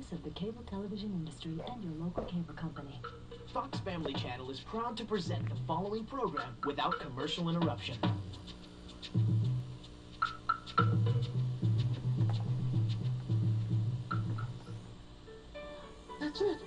voice of the cable television industry and your local cable company. Fox Family Channel is proud to present the following program without commercial interruption. That's it.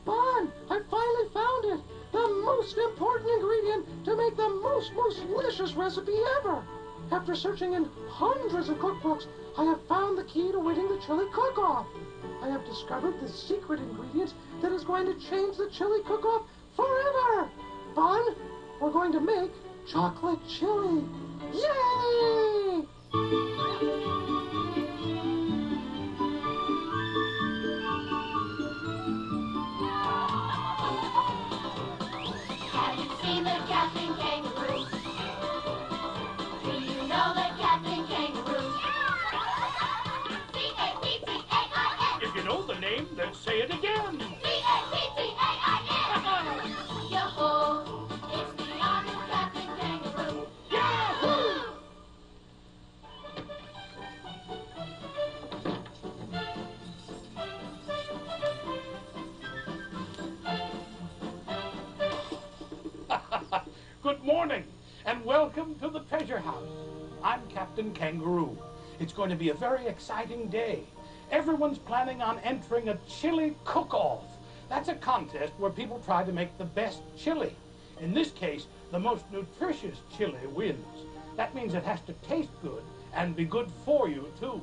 Bon, I finally found it. The most important ingredient to make the most delicious recipe ever. After searching in hundreds of cookbooks, I have found the key to winning the chili cook-off. I have discovered the secret ingredient that is going to change the chili cook-off forever. Bon, we're going to make chocolate chili. Yay! Have you seen the Captain Kangaroo? Do you know the Captain Kangaroo? C-A-P-T-A-I-N. If you know the name, then say it again. C-A-P-T-A-I-N. Yo-ho, it's the All New Captain Kangaroo. Yahoo! Good morning, and welcome to the Treasure House. I'm Captain Kangaroo. It's going to be a very exciting day. Everyone's planning on entering a chili cook-off. That's a contest where people try to make the best chili. In this case, the most nutritious chili wins. That means it has to taste good and be good for you, too.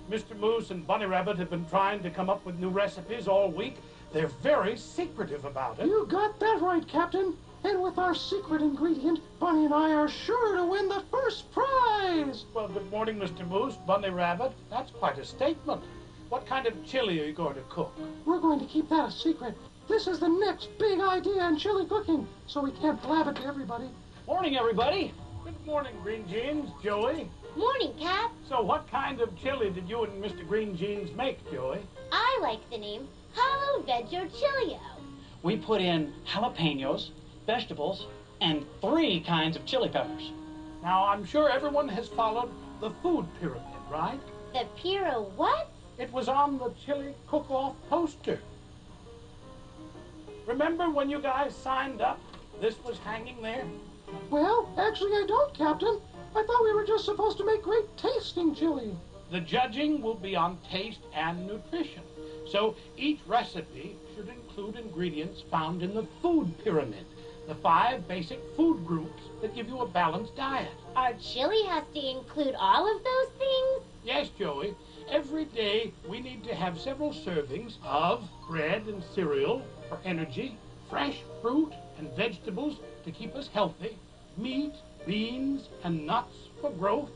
Mr. Moose and Bunny Rabbit have been trying to come up with new recipes all week. They're very secretive about it. You got that right, Captain. And with our secret ingredient, Bunny and I are sure to win the first prize. Well, good morning, Mr. Moose, Bunny Rabbit. That's quite a statement. What kind of chili are you going to cook? We're going to keep that a secret. This is the next big idea in chili cooking, so we can't blab it to everybody. Morning, everybody. Good morning, Green Jeans. Joey? Morning, Cap. So what kind of chili did you and Mr. Green Jeans make, Joey? I like the name Jalo Veggie Chilio. We put in jalapenos, vegetables, and 3 kinds of chili peppers. Now, I'm sure everyone has followed the food pyramid, right? The Piro what? It was on the chili cook-off poster. Remember when you guys signed up? This was hanging there? Well, actually I don't, Captain. I thought we were just supposed to make great tasting chili. The judging will be on taste and nutrition. So each recipe should include ingredients found in the food pyramid, the 5 basic food groups that give you a balanced diet. Our chili has to include all of those things? Yes, Joey. Every day we need to have several servings of bread and cereal for energy, fresh fruit and vegetables to keep us healthy, meat, beans, and nuts for growth,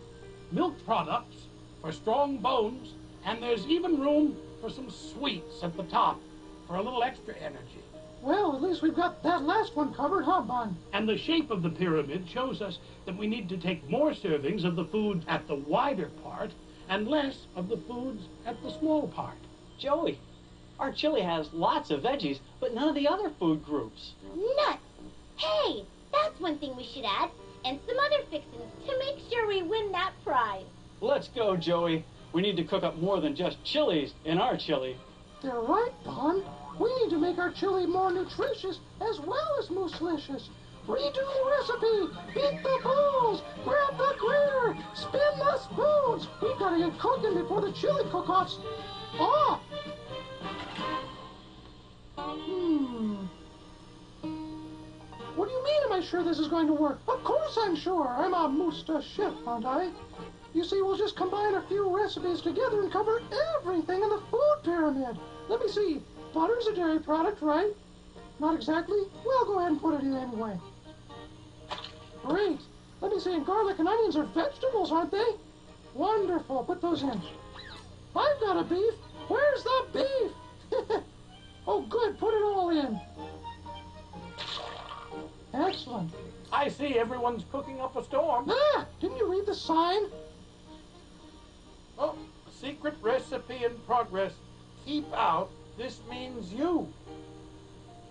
milk products for strong bones, and there's even room for some sweets at the top for a little extra energy. Well, at least we've got that last one covered, huh, Bon? And the shape of the pyramid shows us that we need to take more servings of the foods at the wider part and less of the foods at the small part. Joey, our chili has lots of veggies, but none of the other food groups. Nuts! Hey, that's one thing we should add, and some other fixings to make sure we win that prize. Let's go, Joey. We need to cook up more than just chilies in our chili. They're right, Bon. We need to make our chili more nutritious as well as moose-licious. Redo the recipe, beat the balls, grab the grater, spin the spoons. We've got to get cooking before the chili cook-offs. Oh! What do you mean, am I sure this is going to work? Of course I'm sure. I'm a moose-to-chef, aren't I? You see, we'll just combine a few recipes together and cover everything in the food pyramid. Let me see. Butter's a dairy product, right? Not exactly? Well, go ahead and put it in anyway. Great. Let me see, and garlic and onions are vegetables, aren't they? Wonderful. Put those in. I've got a beef. Where's the beef? Oh, good. Put it all in. Excellent. I see everyone's cooking up a storm. Ah! Didn't you read the sign? Oh, secret recipe in progress. Keep out. This means you.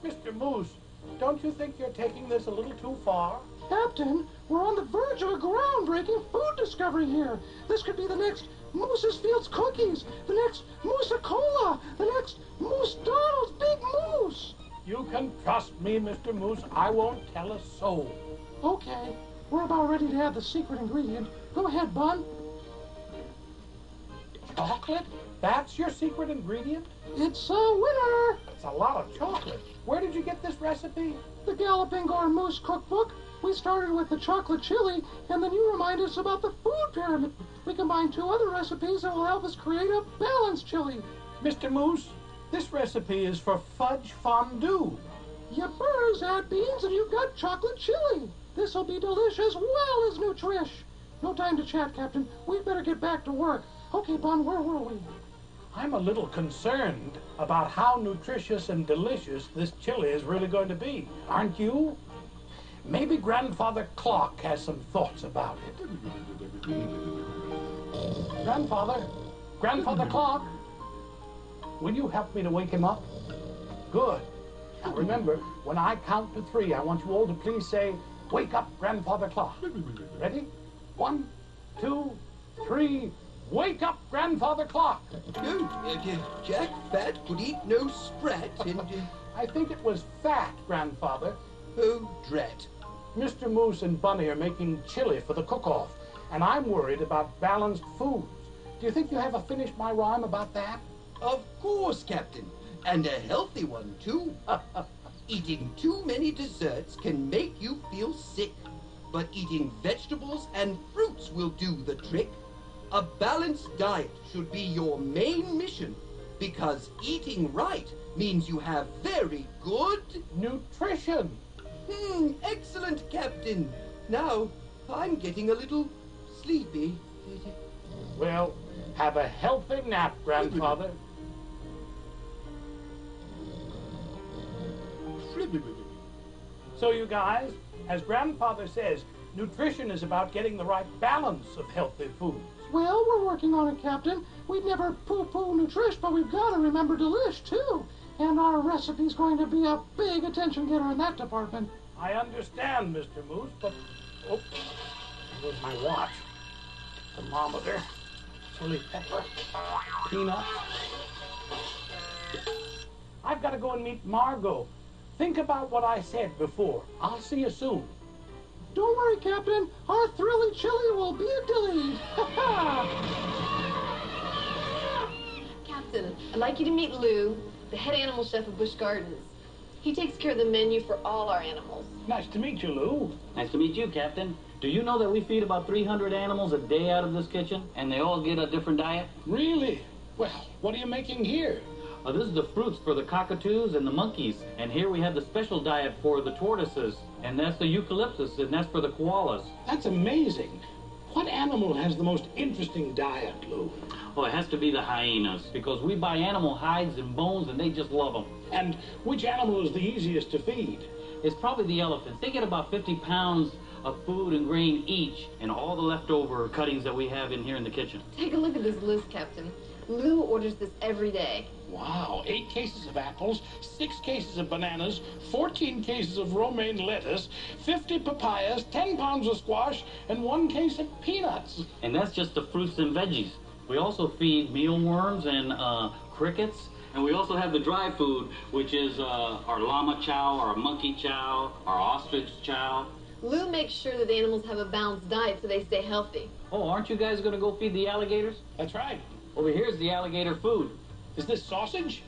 Mr. Moose, don't you think you're taking this a little too far? Captain, we're on the verge of a groundbreaking food discovery here. This could be the next Moose's Fields Cookies, the next Moose-a-Cola, the next Moose Donald's Big Moose. You can trust me, Mr. Moose. I won't tell a soul. Okay, we're about ready to add the secret ingredient. Go ahead, Bun. Chocolate? That's your secret ingredient? It's a winner. It's a lot of chocolate. Where did you get this recipe? The Galloping Gore Moose Cookbook. We started with the chocolate chili, and then you remind us about the food pyramid. We combined 2 other recipes that will help us create a balanced chili. Mr. Moose, this recipe is for fudge fondue. Yippers, add beans and you've got chocolate chili. This'll be delicious as well as nutrish. No time to chat, Captain. We'd better get back to work. Okay, Bun, where were we? I'm a little concerned about how nutritious and delicious this chili is really going to be. Aren't you? Maybe Grandfather Clock has some thoughts about it. Grandfather Clock, will you help me to wake him up? Good. Now remember, when I count to 3, I want you all to please say, "Wake up, Grandfather Clock." Ready? 1, 2, 3. Wake up, Grandfather Clock. Jack Fat could eat no sprat and... I think it was fat, Grandfather. Oh, drat. Mr. Moose and Bunny are making chili for the cook-off, and I'm worried about balanced foods. Do you think you have finished my rhyme about that? Of course, Captain. And a healthy one, too. Eating too many desserts can make you feel sick, but eating vegetables and fruits will do the trick. A balanced diet should be your main mission, because eating right means you have very good nutrition. Excellent, Captain. Now, I'm getting a little sleepy. Well, have a healthy nap, Grandfather. So you guys, as Grandfather says, nutrition is about getting the right balance of healthy foods. Well, we're working on it, Captain. We'd never poo-poo nutrish, but we've got to remember delish, too. And our recipe's going to be a big attention getter in that department. I understand, Mr. Moose, but... Oh, where's my watch? Thermometer, chili pepper, peanuts. I've got to go and meet Margot. Think about what I said before. I'll see you soon. Don't worry, Captain. Our thrilly chili will be a dilly. Captain, I'd like you to meet Lou, the head animal chef of Busch Gardens. He takes care of the menu for all our animals. Nice to meet you, Lou. Nice to meet you, Captain. Do you know that we feed about 300 animals a day out of this kitchen, and they all get a different diet? Really? Well, what are you making here? This is the fruits for the cockatoos and the monkeys. And here we have the special diet for the tortoises. And that's the eucalyptus, and that's for the koalas. That's amazing. What animal has the most interesting diet, Lou? Oh, it has to be the hyenas, because we buy animal hides and bones, and they just love them. And which animal is the easiest to feed? It's probably the elephants. They get about 50 pounds of food and grain each, and all the leftover cuttings that we have in here in the kitchen. Take a look at this list, Captain. Lou orders this every day. Wow, 8 cases of apples, 6 cases of bananas, 14 cases of romaine lettuce, 50 papayas, 10 pounds of squash, and 1 case of peanuts. And that's just the fruits and veggies. We also feed mealworms and crickets. And we also have the dry food, which is our llama chow, our monkey chow, our ostrich chow. Lou makes sure that the animals have a balanced diet so they stay healthy. Oh, aren't you guys going to go feed the alligators? That's right. Over here's the alligator food. Is this sausage?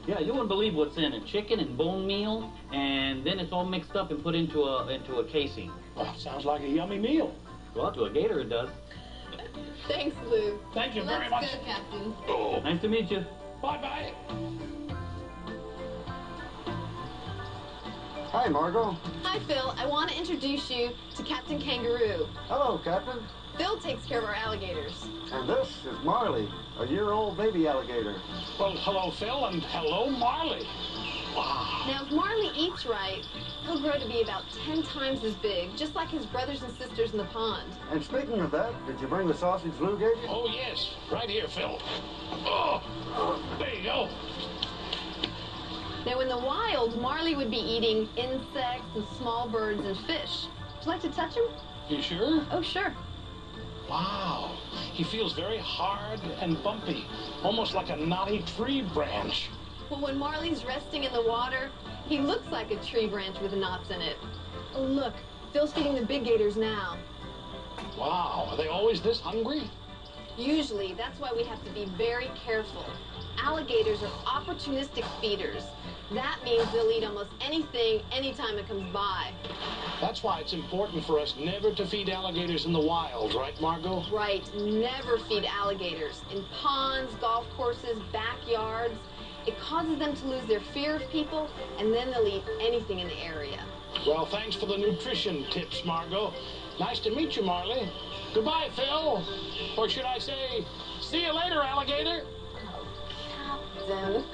Yeah, you wouldn't believe what's in it. Chicken and bone meal, and then it's all mixed up and put into a casing. Well, sounds like a yummy meal. Well, to a gator it does. Thanks, Lou. Thank you very much. Let's go, Captain. Oh. Nice to meet you. Bye-bye. Hi, Margot. Hi, Phil. I want to introduce you to Captain Kangaroo. Hello, Captain. Phil takes care of our alligators. And this is Marley, a year-old baby alligator. Well, hello, Phil, and hello, Marley. Wow. Now, if Marley eats right, he'll grow to be about 10 times as big, just like his brothers and sisters in the pond. And speaking of that, did you bring the sausage Lou gave you? Oh, yes. Right here, Phil. Oh, there you go. Now, in the wild, Marley would be eating insects and small birds and fish. Would you like to touch him? You sure? Oh, sure. Wow. He feels very hard and bumpy, almost like a knotty tree branch. Well, when Marley's resting in the water, he looks like a tree branch with knots in it. Oh, look, Phil's feeding the big gators now. Wow, are they always this hungry? Usually, that's why we have to be very careful. Alligators are opportunistic feeders. That means they'll eat almost anything, anytime it comes by. That's why it's important for us never to feed alligators in the wild, right, Margot? Right, never feed alligators. In ponds, golf courses, backyards. It causes them to lose their fear of people, and then they'll eat anything in the area. Well, thanks for the nutrition tips, Margot. Nice to meet you, Marley. Goodbye, Phil. Or should I say, see you later, alligator. Oh, Captain.